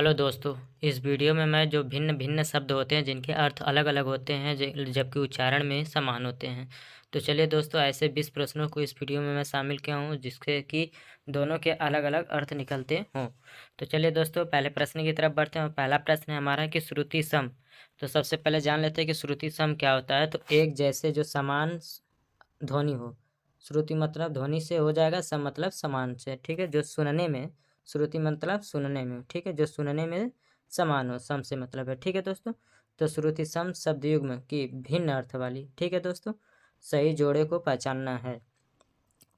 Hello दोस्तों, इस video में मैं जो भिन्न भिन्न शब्द होते हैं जिनके अर्थ अलग अलग होते हैं जबकि उच्चारण में समान होते हैं। तो चलिए दोस्तों, ऐसे 20 प्रश्नों को इस वीडियो में मैं शामिल किया हूँ जिसके कि दोनों के अलग अलग अर्थ निकलते हों। तो चलिए दोस्तों, पहले प्रश्न की तरफ बढ़ते हैं और पहला प्रश्न है हमारा कि श्रुति सम। तो सबसे पहले जान लेते हैं कि श्रुति सम क्या होता है। तो एक जैसे जो समान ध्वनि हो। श्रुति मतलब ध्वनि से हो जाएगा, सम मतलब समान से, ठीक है। जो सुनने में, श्रुति मतलब सुनने में, ठीक है, जो सुनने में समान हो, सम से मतलब है, ठीक है दोस्तों। तो श्रुति सम शब्द युग्म की भिन्न अर्थ वाली, ठीक है दोस्तों। सही जोड़े को पहचानना है।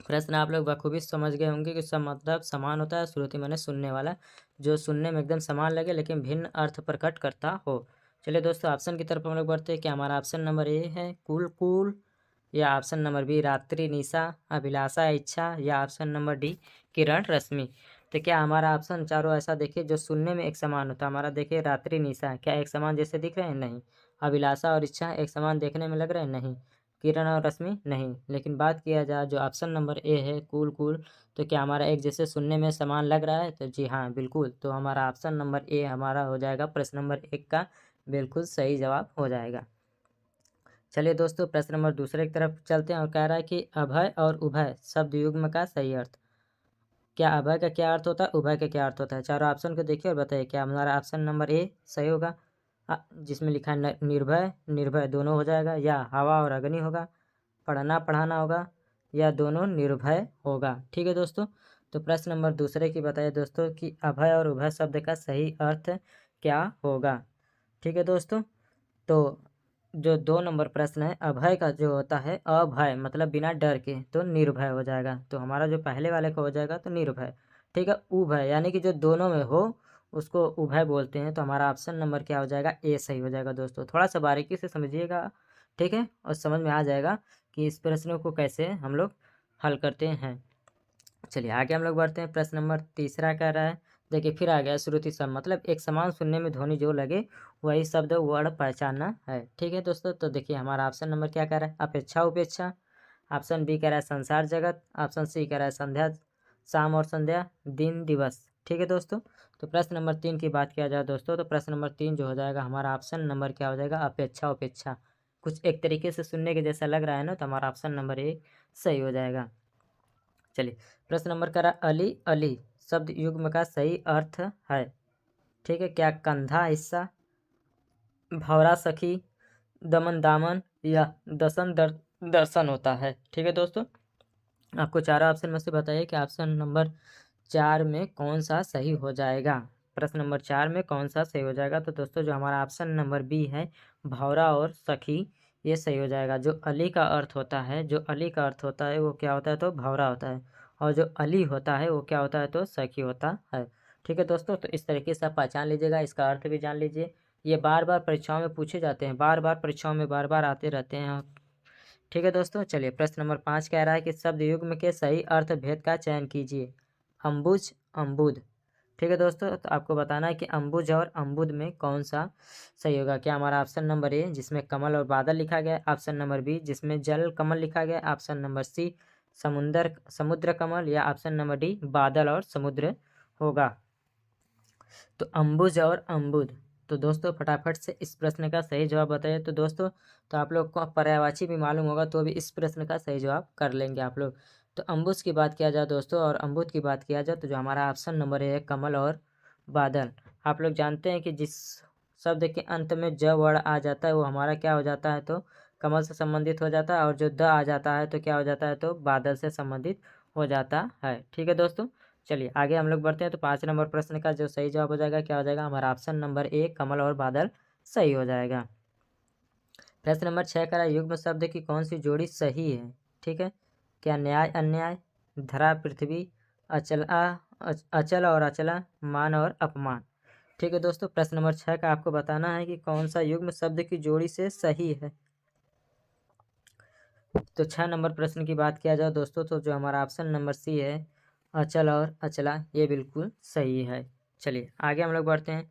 प्रश्न आप लोग बखूबी समझ गए होंगे कि सम मतलब समान होता है, श्रुति माने सुनने वाला, जो सुनने में एकदम समान लगे लेकिन भिन्न अर्थ प्रकट करता हो। चलिए दोस्तों, ऑप्शन की तरफ हम लोग बढ़ते हैं कि हमारा ऑप्शन नंबर ए है कुल कुल, या ऑप्शन नंबर बी रात्रि निशा अभिलाषा इच्छा, या ऑप्शन नंबर डी किरण रश्मि। तो क्या हमारा ऑप्शन चारों ऐसा देखिए जो सुनने में एक समान होता है। हमारा देखिए रात्रि निशा, क्या एक समान जैसे दिख रहे हैं? नहीं। अभिलाषा और इच्छा एक समान देखने में लग रहे हैं? नहीं। किरण और रश्मि? नहीं। लेकिन बात किया जाए जो ऑप्शन नंबर ए है कूल कूल, तो क्या हमारा एक जैसे सुनने में समान लग रहा है? तो जी हाँ, बिल्कुल। तो हमारा ऑप्शन नंबर ए हमारा हो जाएगा प्रश्न नंबर 1 का बिल्कुल सही जवाब हो जाएगा। चलिए दोस्तों, प्रश्न नंबर दूसरे की तरफ चलते हैं और कह रहा है कि अभय और उभय शब्द युग्म का सही अर्थ। क्या अभय का क्या अर्थ होता है, उभय का क्या अर्थ होता है? चारों ऑप्शन को देखिए और बताइए क्या हमारा ऑप्शन नंबर ए सही होगा, जिसमें लिखा है निर्भय निर्भय दोनों हो जाएगा, या हवा और अग्नि होगा, पढ़ना पढ़ाना होगा, या दोनों निर्भय होगा, ठीक है दोस्तों। तो प्रश्न नंबर दूसरे की बताइए दोस्तों कि अभय और उभय शब्द का सही अर्थ क्या होगा, ठीक है दोस्तों। तो जो 2 नंबर प्रश्न है, अभय का जो होता है अभय मतलब बिना डर के, तो निर्भय हो जाएगा। तो हमारा जो पहले वाले का हो जाएगा तो निर्भय, ठीक है। उभय यानी कि जो दोनों में हो उसको उभय बोलते हैं। तो हमारा ऑप्शन नंबर क्या हो जाएगा? ए सही हो जाएगा दोस्तों। थोड़ा सा बारीकी से समझिएगा, ठीक है, और समझ में आ जाएगा कि इस प्रश्नों को कैसे हम लोग हल करते हैं। चलिए आगे हम लोग बढ़ते हैं। प्रश्न नंबर तीसरा कह रहा है, देखिए फिर आ गया श्रुति सम, मतलब एक समान सुनने में ध्वनि जो लगे वही शब्द वर्ण पहचानना है, ठीक है दोस्तों। तो देखिए हमारा ऑप्शन नंबर क्या कह रहा है? अपेक्षा उपेक्षा। ऑप्शन बी कह रहा है संसार जगत। ऑप्शन सी कह रहा है संध्या शाम और संध्या दिन दिवस, ठीक है दोस्तों। तो प्रश्न नंबर 3 की बात किया जाए दोस्तों, तो प्रश्न नंबर 3 जो हो जाएगा हमारा ऑप्शन नंबर क्या हो जाएगा? अपेक्षा उपेक्षा। कुछ एक तरीके से सुनने के जैसा लग रहा है ना, तो हमारा ऑप्शन नंबर ए सही हो जाएगा। चलिए प्रश्न नंबर करा अली अली शब्द युग्म का सही अर्थ है, ठीक है। क्या कंधा हिस्सा, भौरा सखी, दमन दामन, या दसन दर्शन होता है, ठीक है दोस्तों। आपको चारों ऑप्शन में से बताइए कि ऑप्शन नंबर 4 में कौन सा सही हो जाएगा। प्रश्न नंबर 4 में कौन सा सही हो जाएगा? तो दोस्तों जो हमारा ऑप्शन नंबर बी है भौरा और सखी, ये सही हो जाएगा। जो अली का अर्थ होता है, जो अली का अर्थ होता है वो क्या होता है? तो भौरा होता है। और जो अली होता है वो क्या होता है? तो सखी होता है, ठीक है दोस्तों। तो इस तरीके से आप पहचान लीजिएगा, इसका अर्थ भी जान लीजिए। ये बार बार परीक्षाओं में पूछे जाते हैं, बार बार परीक्षाओं में बार बार आते रहते हैं, ठीक है दोस्तों। चलिए प्रश्न नंबर 5 कह रहा है कि शब्द युग्म के सही अर्थ भेद का चयन कीजिए। अम्बुज अम्बुद, ठीक है दोस्तों। तो आपको बताना है कि अम्बुज और अम्बुद में कौन सा सही होगा। क्या हमारा ऑप्शन नंबर ए जिसमें कमल और बादल लिखा गया है, ऑप्शन नंबर बी जिसमें जल कमल लिखा गया है, ऑप्शन नंबर सी समुद्र समुद्र कमल, या ऑप्शन नंबर डी बादल और समुद्र होगा। तो अम्बुज और अम्बुद। तो दोस्तों फटाफट से इस प्रश्न का सही जवाब बताइए। तो दोस्तों तो आप लोग को पर्यायवाची भी मालूम होगा तो भी इस प्रश्न का सही जवाब कर लेंगे आप लोग। तो अम्बुज की बात किया जाए दोस्तों और अम्बुद की बात किया जाए तो जो हमारा ऑप्शन नंबर है कमल और बादल। आप लोग जानते हैं कि जिस शब्द के अंत में ज वर्ण आ जाता है वो हमारा क्या हो जाता है? तो कमल से संबंधित हो जाता है, और जो द आ जाता है तो क्या हो जाता है? तो बादल से संबंधित हो जाता है, ठीक है दोस्तों। चलिए आगे हम लोग बढ़ते हैं। तो 5 नंबर प्रश्न का जो सही जवाब हो जाएगा क्या हो जाएगा? हमारा ऑप्शन नंबर ए कमल और बादल सही हो जाएगा। प्रश्न नंबर 6 का युग्म शब्द की कौन सी जोड़ी सही है, ठीक है। क्या न्याय अन्याय, धरा पृथ्वी, अचल और अचला, मान और अपमान, ठीक है दोस्तों। प्रश्न नंबर 6 का आपको बताना है कि कौन सा युग्म शब्द की जोड़ी से सही है। तो 6 नंबर प्रश्न की बात किया जाए दोस्तों तो जो हमारा ऑप्शन नंबर सी है अचल और अचला, ये बिल्कुल सही है। चलिए आगे हम लोग बढ़ते हैं।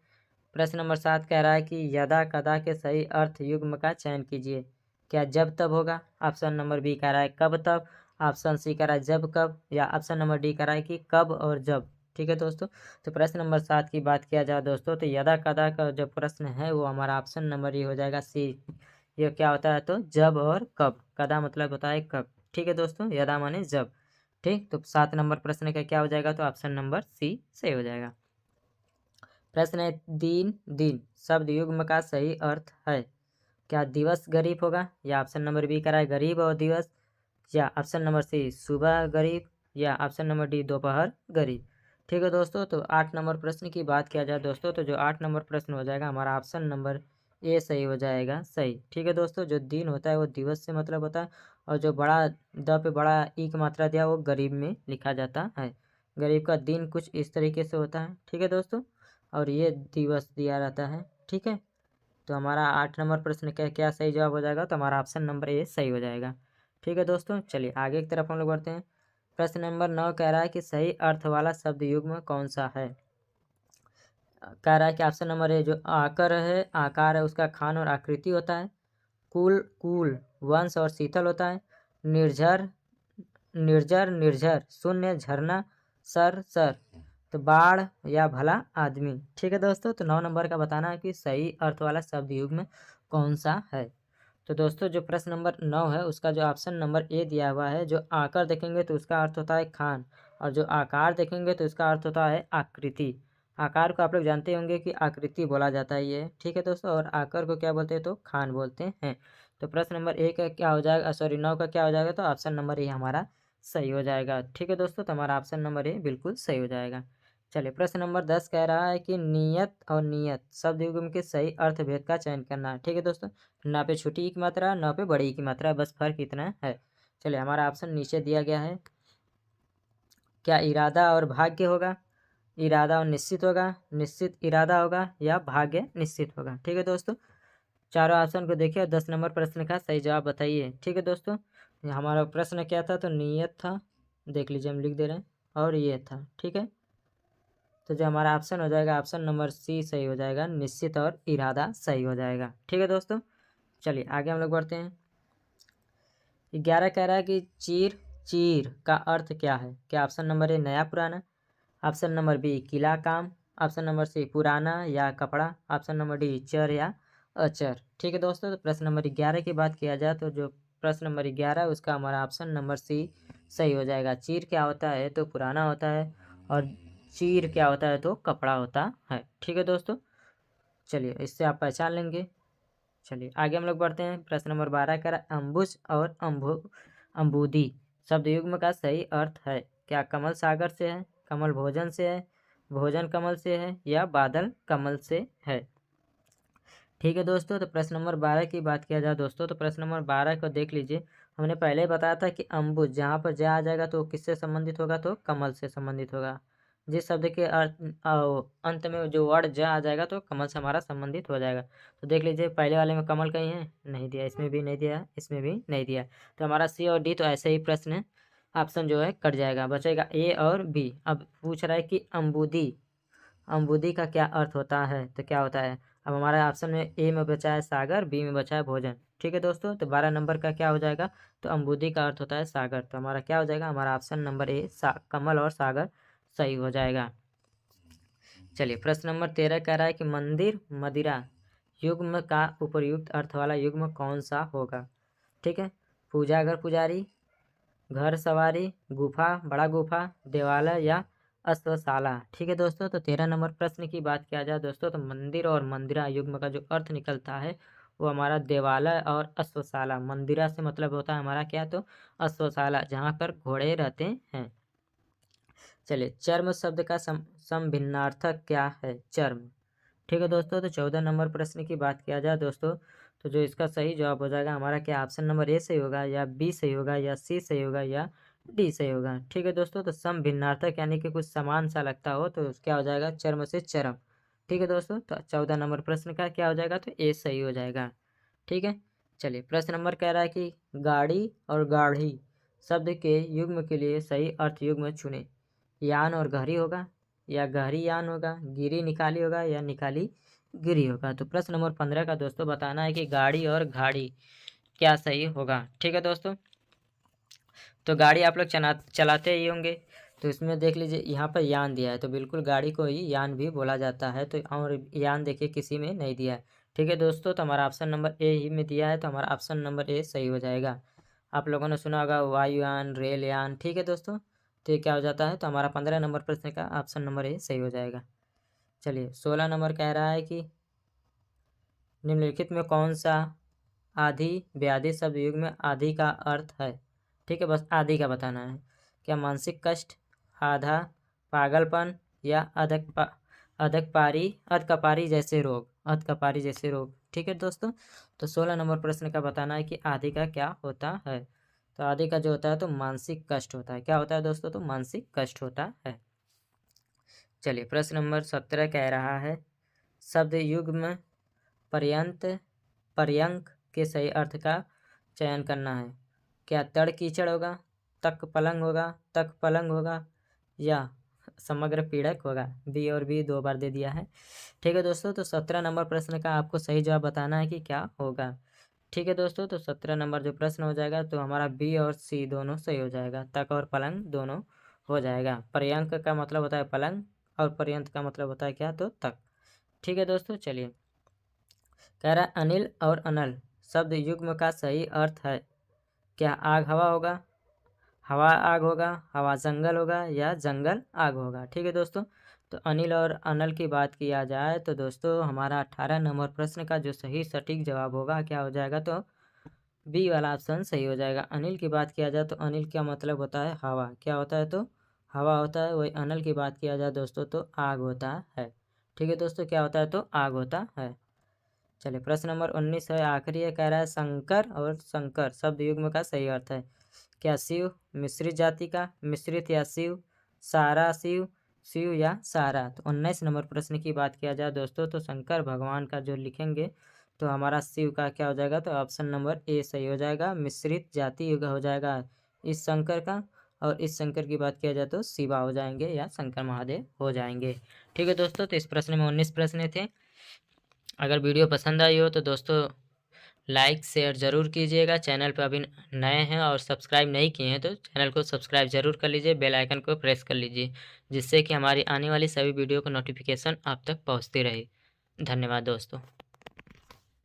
प्रश्न नंबर 7 कह रहा है कि यदा कदा के सही अर्थ युग्म का चयन कीजिए। क्या जब तब होगा? ऑप्शन नंबर बी कह रहा है कब तब, ऑप्शन सी कह रहा है जब कब, या ऑप्शन नंबर डी कह रहा है कि कब और जब, ठीक है दोस्तों। तो प्रश्न नंबर 7 की बात किया जाए दोस्तों, तो यदा कदा का जो प्रश्न है वो हमारा ऑप्शन नंबर ये हो जाएगा सी। ये क्या होता है, तो जब और कब। कदा मतलब होता है कब, ठीक है दोस्तों, यदा माने जब। ठीक, तो 7 नंबर प्रश्न का क्या हो जाएगा, तो ऑप्शन नंबर सी सही हो जाएगा। प्रश्न है, दिन दिन शब्द युग्म का सही अर्थ है क्या। दिवस गरीब होगा, या ऑप्शन नंबर बी करा है गरीब और दिवस, या ऑप्शन नंबर सी सुबह गरीब, या ऑप्शन नंबर डी दोपहर गरीब। ठीक है दोस्तों, तो 8 नंबर प्रश्न की बात किया जाए दोस्तों, तो जो 8 नंबर प्रश्न हो जाएगा हमारा ऑप्शन नंबर ए सही हो जाएगा, सही। ठीक है दोस्तों, जो दिन होता है वो दिवस से मतलब होता है, और जो बड़ा द पे बड़ा ई की मात्रा दिया वो गरीब में लिखा जाता है। गरीब का दिन कुछ इस तरीके से होता है, ठीक है दोस्तों, और ये दिवस दिया रहता है। ठीक है, तो हमारा 8 नंबर प्रश्न का क्या सही जवाब हो जाएगा, तो हमारा ऑप्शन नंबर ए सही हो जाएगा। ठीक है दोस्तों, चलिए आगे की तरफ हम लोग बढ़ते हैं। प्रश्न नंबर 9 कह रहा है कि सही अर्थ वाला शब्द युग्म कौन सा है। कह रहा है कि ऑप्शन नंबर ए जो आकर है, आकार है उसका खान और आकृति होता है। कुल कूल वंश और शीतल होता है। निर्झर निर्जर निर्झर शून्य झरना सर सर, तो बाढ़ या भला आदमी। ठीक है दोस्तों, तो 9 नंबर का बताना है कि सही अर्थ वाला शब्द युग्म कौन सा है। तो दोस्तों जो प्रश्न नंबर 9 है उसका जो ऑप्शन नंबर ए दिया हुआ है, जो आकर देखेंगे तो उसका अर्थ होता है खान, और जो आकार देखेंगे तो इसका अर्थ होता है आकृति। आकार को आप लोग जानते होंगे कि आकृति बोला जाता है ये, ठीक है दोस्तों, और आकर को क्या बोलते हैं, तो खान बोलते हैं। तो प्रश्न नंबर ए का क्या हो जाएगा, सॉरी 9 का क्या हो जाएगा, तो ऑप्शन नंबर ए हमारा सही हो जाएगा। ठीक है दोस्तों, तो हमारा ऑप्शन नंबर ए बिल्कुल सही हो जाएगा। चलिए प्रश्न नंबर 10 कह रहा है कि नियत और नियत शब्द युग्म के सही अर्थ भेद का चयन करना है। ठीक है दोस्तों, ना पे छोटी ई की मात्रा ना पे बड़ी ई की मात्रा, बस फर्क इतना है। चलिए हमारा ऑप्शन नीचे दिया गया है, क्या इरादा और भाग्य होगा, इरादा और निश्चित होगा, निश्चित इरादा होगा, या भाग्य निश्चित होगा। ठीक है दोस्तों, चारों ऑप्शन को देखिए और 10 नंबर प्रश्न का सही जवाब बताइए। ठीक है दोस्तों, हमारा प्रश्न क्या था, तो नियत था, देख लीजिए हम लिख दे रहे हैं, और ये था। ठीक है, तो जो हमारा ऑप्शन हो जाएगा ऑप्शन नंबर सी सही हो जाएगा, निश्चित और इरादा सही हो जाएगा। ठीक है दोस्तों, चलिए आगे हम लोग बढ़ते हैं। 11 कह रहा है कि चीर चीर का अर्थ क्या है, क्या ऑप्शन नंबर ए नया पुराना, ऑप्शन नंबर बी किला काम, ऑप्शन नंबर सी पुराना या कपड़ा, ऑप्शन नंबर डी चर या अचर। ठीक है दोस्तों, तो प्रश्न नंबर 11 की बात किया जाए तो जो प्रश्न नंबर 11 उसका हमारा ऑप्शन नंबर सी सही हो जाएगा। चीर क्या होता है, तो पुराना होता है, और चीर क्या होता है, तो कपड़ा होता है। ठीक है दोस्तों, चलिए इससे आप पहचान लेंगे। चलिए आगे हम लोग बढ़ते हैं। प्रश्न नंबर 12 का अम्बुज और अम्बुदी शब्द युग्म का सही अर्थ है, क्या कमल सागर से है, कमल भोजन से है, भोजन कमल से है, या बादल कमल से है। ठीक है दोस्तों, तो प्रश्न नंबर 12 की बात किया जाए दोस्तों, तो प्रश्न नंबर 12 को देख लीजिए। हमने पहले ही बताया था कि अम्बुज जहाँ पर जा आ जाएगा तो किससे संबंधित होगा, तो कमल से संबंधित होगा। जिस शब्द के अंत में जो वर्ड जा आ जाएगा तो कमल से हमारा संबंधित हो जाएगा। तो देख लीजिए पहले वाले में कमल कहीं है, नहीं दिया, इसमें भी नहीं दिया, इसमें भी नहीं दिया, तो हमारा सी और डी तो ऐसे ही प्रश्न ऑप्शन जो है कट जाएगा, बचेगा ए और बी। अब पूछ रहा है कि अम्बुदी, अम्बुदी का क्या अर्थ होता है, तो क्या होता है। अब हमारा ऑप्शन में ए में बचा है सागर, बी में बचा है भोजन। ठीक है दोस्तों, तो 12 नंबर का क्या हो जाएगा, तो अम्बुदी का अर्थ होता है सागर, तो हमारा क्या हो जाएगा, हमारा ऑप्शन नंबर ए कमल और सागर सही हो जाएगा। चलिए प्रश्न नंबर 13 कह रहा है कि मंदिर मदिरा युग्म का उपयुक्त अर्थ वाला युग्म कौन सा होगा। ठीक है, पूजा घर पुजारी, घर सवारी, गुफा बड़ा गुफा, देवालय या अश्वशाला। ठीक है दोस्तों, तो 13 नंबर प्रश्न की बात किया जाए दोस्तों, तो मंदिर और मंदिरा युग्म का जो अर्थ निकलता है वो हमारा देवालय और अश्वशाला। मंदिरा से मतलब होता है हमारा क्या, तो अश्वशाला जहाँ पर घोड़े रहते हैं। चलिए चर्म शब्द का समभिन्नार्थक क्या है, चर्म। ठीक है दोस्तों, तो 14 नंबर प्रश्न की बात किया जाए दोस्तों, तो जो इसका सही जवाब हो जाएगा हमारा क्या, ऑप्शन नंबर ए सही होगा, या बी सही होगा, या सी सही होगा, या डी सही होगा। ठीक है दोस्तों, तो सम भिन्नार्थक यानी कि कुछ समान सा लगता हो तो क्या हो जाएगा, चर्म से चरम। ठीक है दोस्तों, तो 14 नंबर प्रश्न का क्या हो जाएगा, तो ए सही हो जाएगा। ठीक है, चलिए प्रश्न नंबर कह रहा है कि गाड़ी और गाढ़ी शब्द के युग्म के लिए सही अर्थ युग्म चुने। यान और गहरी होगा, या गहरी यान होगा, गिरी निकाली होगा, या निकाली गिरी होगा। तो प्रश्न नंबर 15 का दोस्तों बताना है कि गाड़ी और घाड़ी क्या सही होगा। ठीक है दोस्तों, तो गाड़ी आप लोग चलाते ही होंगे, तो इसमें देख लीजिए यहाँ पर यान दिया है, तो बिल्कुल गाड़ी को ही यान भी बोला जाता है। तो और यान देखिए किसी में नहीं दिया है। ठीक है दोस्तों, तो हमारा ऑप्शन नंबर ए ही में दिया है, तो हमारा ऑप्शन नंबर ए सही हो जाएगा। आप लोगों ने सुना होगा वायुयान, रेलयान। ठीक है दोस्तों, तो ये क्या हो जाता है, तो हमारा 15 नंबर प्रश्न का ऑप्शन नंबर ए सही हो जाएगा। चलिए 16 नंबर कह रहा है कि निम्नलिखित में कौन सा आधी व्याधि शब्द युग में आधी का अर्थ है। ठीक है, बस आधी का बताना है। क्या मानसिक कष्ट, आधा पागलपन, या अधकपारी जैसे रोग, अधकपारी जैसे रोग। ठीक है दोस्तों, तो 16 नंबर प्रश्न का बताना है कि आधी का क्या होता है। तो आधी का जो होता है तो मानसिक कष्ट होता है। क्या होता है दोस्तों, तो मानसिक कष्ट होता है। चलिए प्रश्न नंबर 17 कह रहा है शब्द युग्म पर्यंक के सही अर्थ का चयन करना है। क्या तड़ कीचड़ होगा, तक पलंग होगा, तक पलंग होगा, या समग्र पीड़क होगा। बी और बी 2 बार दे दिया है। ठीक है दोस्तों, तो 17 नंबर प्रश्न का आपको सही जवाब बताना है कि क्या होगा। ठीक है दोस्तों, तो 17 नंबर जो प्रश्न हो जाएगा तो हमारा बी और सी दोनों सही हो जाएगा, तक और पलंग दोनों हो जाएगा। पर्यंक का मतलब होता है पलंग और पर्यंत का मतलब होता है क्या, तो तक। ठीक है दोस्तों, चलिए कह रहा है अनिल और अनल शब्द युग्म का सही अर्थ है। क्या आग हवा होगा, हवा आग होगा, हवा जंगल होगा, या जंगल आग होगा। ठीक है दोस्तों, तो अनिल और अनल की बात किया जाए तो दोस्तों हमारा 18 नंबर प्रश्न का जो सही सटीक जवाब होगा क्या हो जाएगा, तो बी वाला ऑप्शन सही हो जाएगा। अनिल की बात किया जाए तो अनिल का मतलब होता है हवा। क्या होता है, तो हवा होता है। वही अनल की बात किया जाए दोस्तों तो आग होता है। ठीक है दोस्तों, क्या होता है, तो आग होता है। चलिए प्रश्न नंबर 19 है, आखिरी है, कह रहा है शंकर और शंकर शब्द युग्म का सही अर्थ है। क्या शिव, मिश्रित जाति का, मिश्रित या शिव, सारा शिव, शिव या सारा। तो 19 नंबर प्रश्न की बात किया जाए दोस्तों तो शंकर भगवान का जो लिखेंगे तो हमारा शिव का क्या हो जाएगा, तो ऑप्शन नंबर ए सही हो जाएगा। मिश्रित जाति युग हो जाएगा इस शंकर का, और इस शंकर की बात किया जाए तो शिवा हो जाएंगे या शंकर महादेव हो जाएंगे। ठीक है दोस्तों, तो इस प्रश्न में 19 प्रश्न थे। अगर वीडियो पसंद आई हो तो दोस्तों लाइक शेयर ज़रूर कीजिएगा। चैनल पर अभी नए हैं और सब्सक्राइब नहीं किए हैं तो चैनल को सब्सक्राइब ज़रूर कर लीजिए, बेल आइकन को प्रेस कर लीजिए, जिससे कि हमारी आने वाली सभी वीडियो का नोटिफिकेशन आप तक पहुंचती रहे। धन्यवाद दोस्तों।